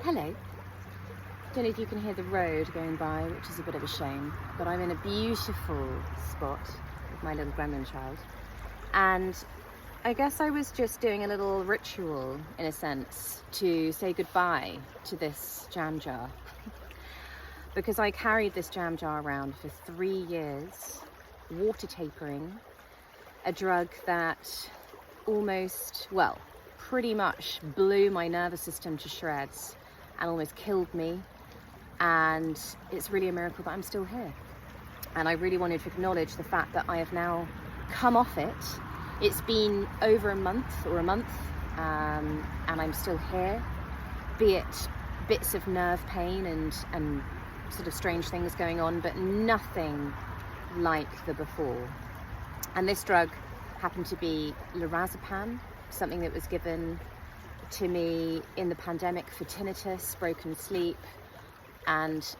Hello. Don't know if you can hear the road going by, which is a bit of a shame, but I'm in a beautiful spot with my little gremlin child. And I guess I was just doing a little ritual, in a sense, to say goodbye to this jam jar. Because I carried this jam jar around for 3 years, water tapering, a drug that pretty much blew my nervous system to shreds and almost killed me. And it's really a miracle that I'm still here. And I really wanted to acknowledge the fact that I have now come off it. It's been over a month, and I'm still here, be it bits of nerve pain and sort of strange things going on, but nothing like the before. And this drug happened to be lorazepam, something that was given to me in the pandemic for tinnitus, broken sleep, and,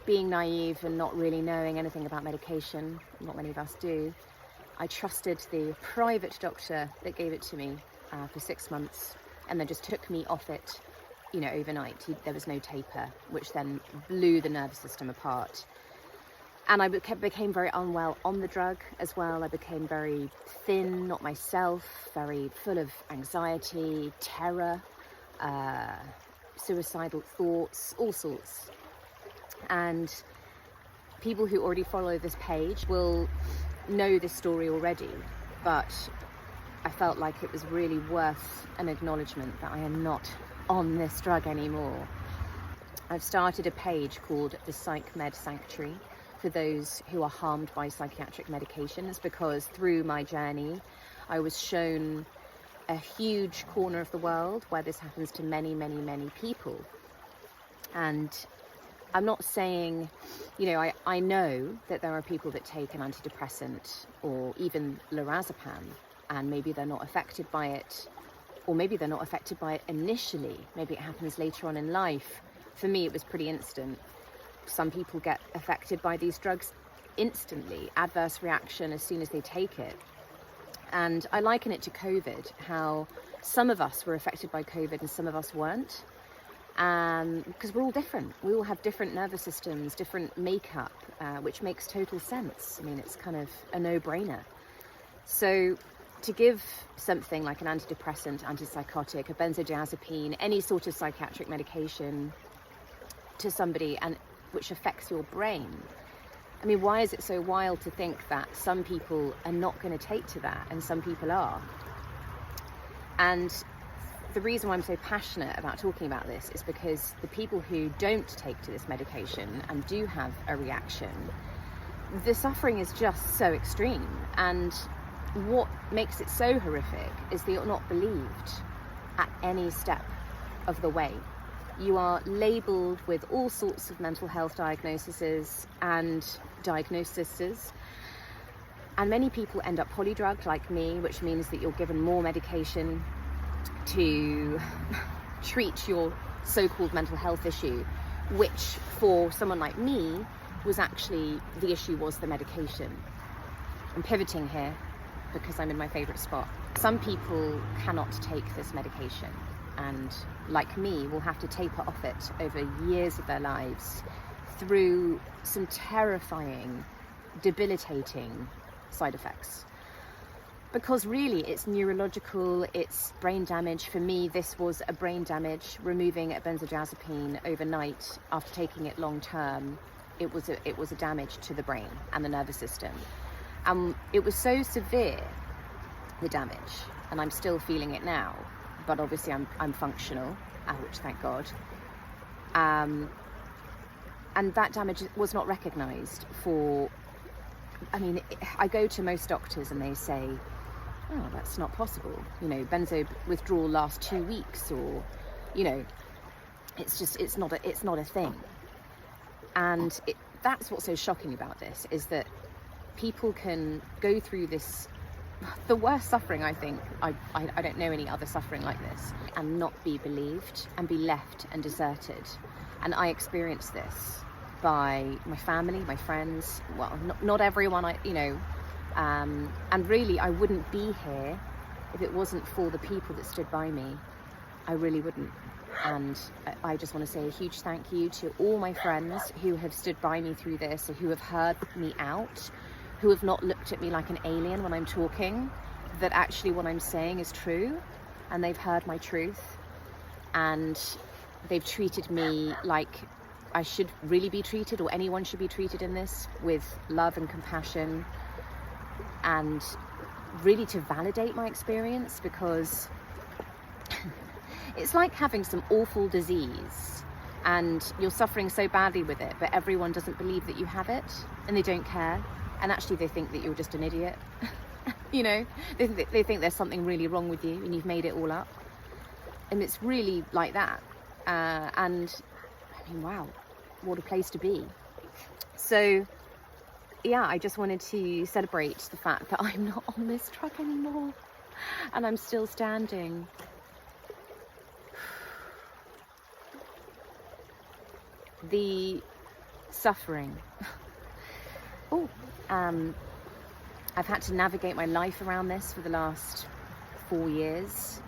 being naive and not really knowing anything about medication, not many of us do, I trusted the private doctor that gave it to me for 6 months, and then just took me off it, overnight. There was no taper, which then blew the nervous system apart. And I became very unwell on the drug as well. I became very thin, not myself, very full of anxiety, terror, suicidal thoughts, all sorts. And people who already follow this page will know this story already, but I felt like it was really worth an acknowledgement that I am not on this drug anymore. I've started a page called the Psych Med Sanctuary for those who are harmed by psychiatric medications, because through my journey I was shown a huge corner of the world where this happens to many, many, many people. And I'm not saying, I know that there are people that take an antidepressant or even lorazepam and maybe they're not affected by it, or maybe they're not affected by it initially. Maybe it happens later on in life. For me, it was pretty instant. Some people get affected by these drugs instantly, adverse reaction as soon as they take it. And I liken it to COVID, how some of us were affected by COVID and some of us weren't. Because we're all different. We all have different nervous systems, different makeup, which makes total sense. I mean, it's kind of a no-brainer. So to give something like an antidepressant, antipsychotic, a benzodiazepine, any sort of psychiatric medication to somebody and which affects your brain, I mean, why is it so wild to think that some people are not going to take to that and some people are? And the reason why I'm so passionate about talking about this is because the people who don't take to this medication and do have a reaction, the suffering is just so extreme. And what makes it so horrific is that you're not believed at any step of the way. You are labelled with all sorts of mental health diagnoses, and many people end up polydrugged like me, which means that you're given more medication to treat your so-called mental health issue, which for someone like me was actually, the issue was the medication. I'm pivoting here because I'm in my favourite spot. Some people cannot take this medication, and like me will have to taper off it over years of their lives through some terrifying, debilitating side effects. Because really it's neurological, it's brain damage. For me, this was a brain damage. Removing a benzodiazepine overnight after taking it long term, it was a damage to the brain and the nervous system. It was so severe, the damage, and I'm still feeling it now. But obviously I'm functional, which thank God. And that damage was not recognised for, I go to most doctors and they say, oh, that's not possible. Benzo withdrawal lasts 2 weeks, or, it's not a thing. And that's what's so shocking about this, is that people can go through this, the worst suffering, I think. I don't know any other suffering like this, and not be believed and be left and deserted. And I experienced this by my family, my friends, well, not everyone, and really I wouldn't be here if it wasn't for the people that stood by me. I really wouldn't. And I just want to say a huge thank you to all my friends who have stood by me through this, who have heard me out, who have not looked at me like an alien when I'm talking, that actually what I'm saying is true, and they've heard my truth, and they've treated me like I should really be treated, or anyone should be treated in this, with love and compassion, and really to validate my experience, because it's like having some awful disease and you're suffering so badly with it, but everyone doesn't believe that you have it, and they don't care, and actually they think that you're just an idiot. You know, they think there's something really wrong with you and you've made it all up, and it's really like that. And I mean, wow, what a place to be. So yeah, I just wanted to celebrate the fact that I'm not on this truck anymore and I'm still standing. The suffering. I've had to navigate my life around this for the last 4 years,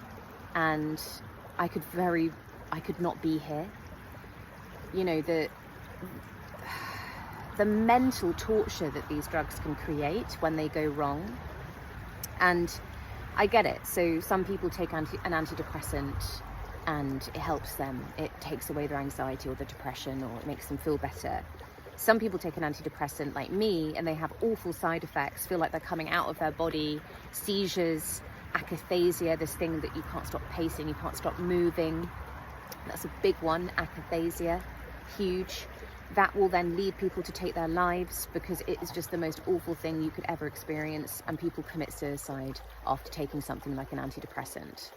and I could not be here. You know, the mental torture that these drugs can create when they go wrong. And I get it. So some people take an antidepressant and it helps them. It takes away their anxiety or the depression, or it makes them feel better. Some people take an antidepressant like me and they have awful side effects, feel like they're coming out of their body, seizures, akathisia, this thing that you can't stop pacing, you can't stop moving. That's a big one, akathisia, huge. That will then lead people to take their lives, because it is just the most awful thing you could ever experience, and people commit suicide after taking something like an antidepressant.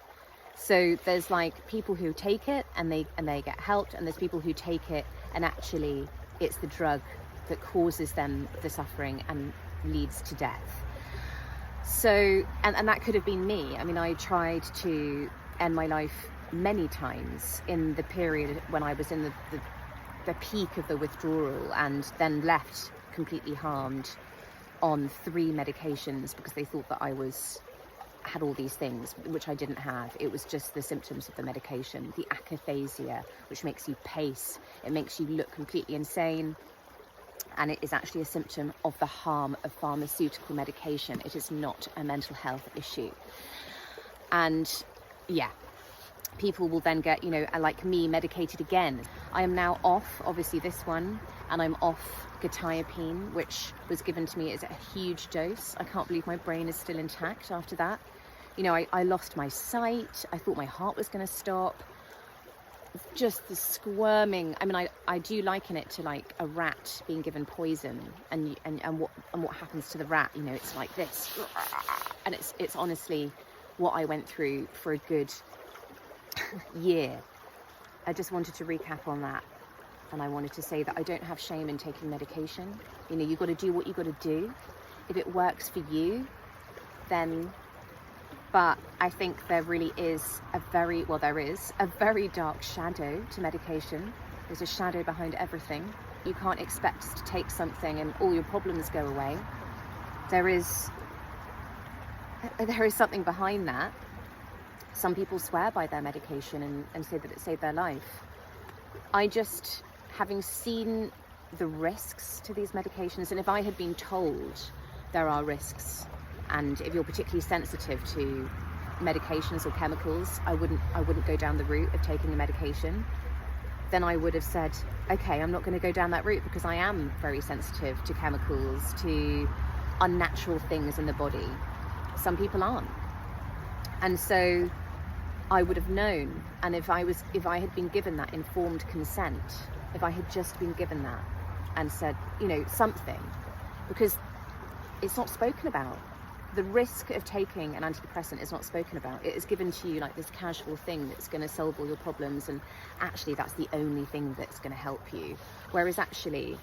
So there's like people who take it and they get helped, and there's people who take it and actually it's the drug that causes them the suffering and leads to death. So, and that could have been me. I mean, I tried to end my life many times in the period when I was in the peak of the withdrawal, and then left completely harmed on 3 medications because they thought that I had all these things, which I didn't have. It was just the symptoms of the medication, the akathisia, which makes you pace, it makes you look completely insane, and it is actually a symptom of the harm of pharmaceutical medication. It is not a mental health issue. And yeah, people will then get, you know, like me, medicated again. I am now off, obviously, this one, and I'm off withdrawal, which was given to me as a huge dose. I can't believe my brain is still intact after that. You know, I lost my sight. I thought my heart was going to stop. Just the squirming. I mean, I do liken it to like a rat being given poison, and what happens to the rat. You know, it's like this, and it's honestly what I went through for a good year. I just wanted to recap on that, and I wanted to say that I don't have shame in taking medication. You know, you've got to do what you've got to do. If it works for you, then. But I think there really is there is a very dark shadow to medication. There's a shadow behind everything. You can't expect to take something and all your problems go away. There is something behind that. Some people swear by their medication and say that it saved their life. I just, having seen the risks to these medications, and if I had been told there are risks, and if you're particularly sensitive to medications or chemicals, I wouldn't go down the route of taking a medication. Then I would have said, okay, I'm not going to go down that route because I am very sensitive to chemicals, to unnatural things in the body. Some people aren't. And so I would have known, and if I had been given that informed consent, if I had just been given that and said, you know, something, because it's not spoken about. The risk of taking an antidepressant is not spoken about. It is given to you like this casual thing that's going to solve all your problems, and actually that's the only thing that's going to help you. Whereas actually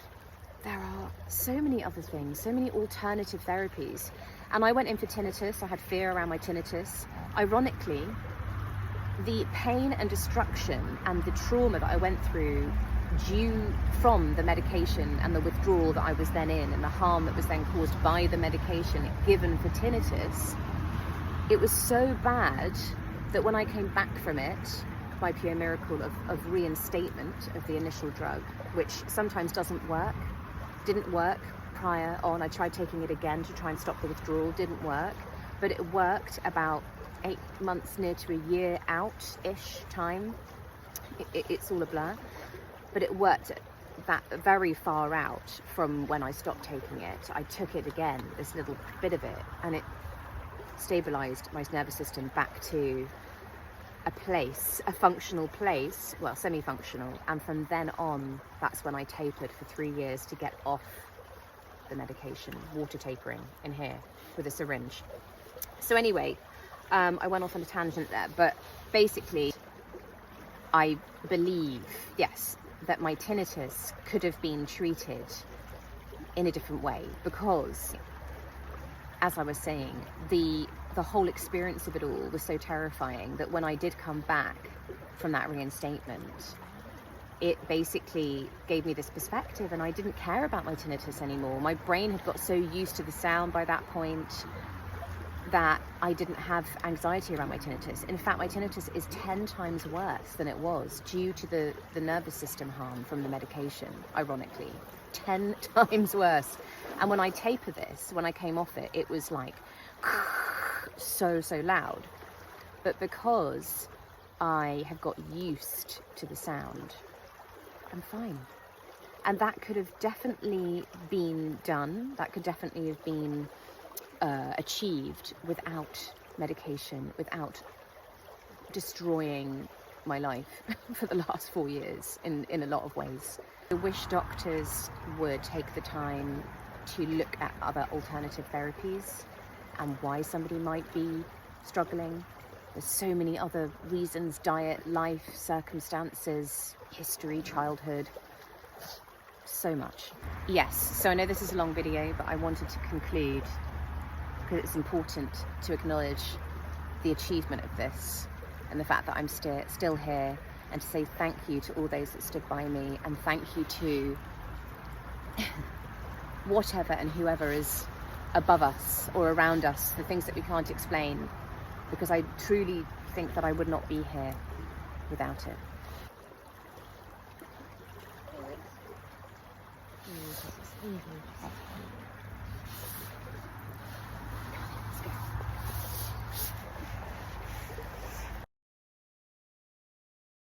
there are so many other things, so many alternative therapies. And I went in for tinnitus. I had fear around my tinnitus. Ironically, the pain and destruction and the trauma that I went through due from the medication and the withdrawal that I was then in, and the harm that was then caused by the medication given for tinnitus, it was so bad that when I came back from it, by pure miracle of reinstatement of the initial drug, which sometimes didn't work prior on. I tried taking it again to try and stop the withdrawal, didn't work, but it worked about 8 months, near to a year out-ish time. It's all a blur, but it worked that very far out from when I stopped taking it. I took it again, this little bit of it, and it stabilized my nervous system back to a functional place, well, semi-functional, and from then on, that's when I tapered for 3 years to get off the medication, water tapering in here with a syringe. So anyway, I went off on a tangent there, but basically, I believe, yes, that my tinnitus could have been treated in a different way, because, as I was saying, the whole experience of it all was so terrifying that when I did come back from that reinstatement, it basically gave me this perspective, and I didn't care about my tinnitus anymore. My brain had got so used to the sound by that point that I didn't have anxiety around my tinnitus. In fact, my tinnitus is 10 times worse than it was due to the nervous system harm from the medication, ironically. 10 times worse. And when I taper this, when I came off it, it was like so loud. But because I have got used to the sound, I'm fine. And that could have definitely been done. That could definitely have been achieved without medication, without destroying my life for the last 4 years in a lot of ways. I wish doctors would take the time to look at other alternative therapies and why somebody might be struggling. There's so many other reasons: diet, life, circumstances, history, childhood, so much. Yes, so I know this is a long video, but I wanted to conclude because it's important to acknowledge the achievement of this and the fact that I'm still here, and to say thank you to all those that stood by me, and thank you to whatever and whoever is above us or around us, the things that we can't explain, because I truly think that I would not be here without it.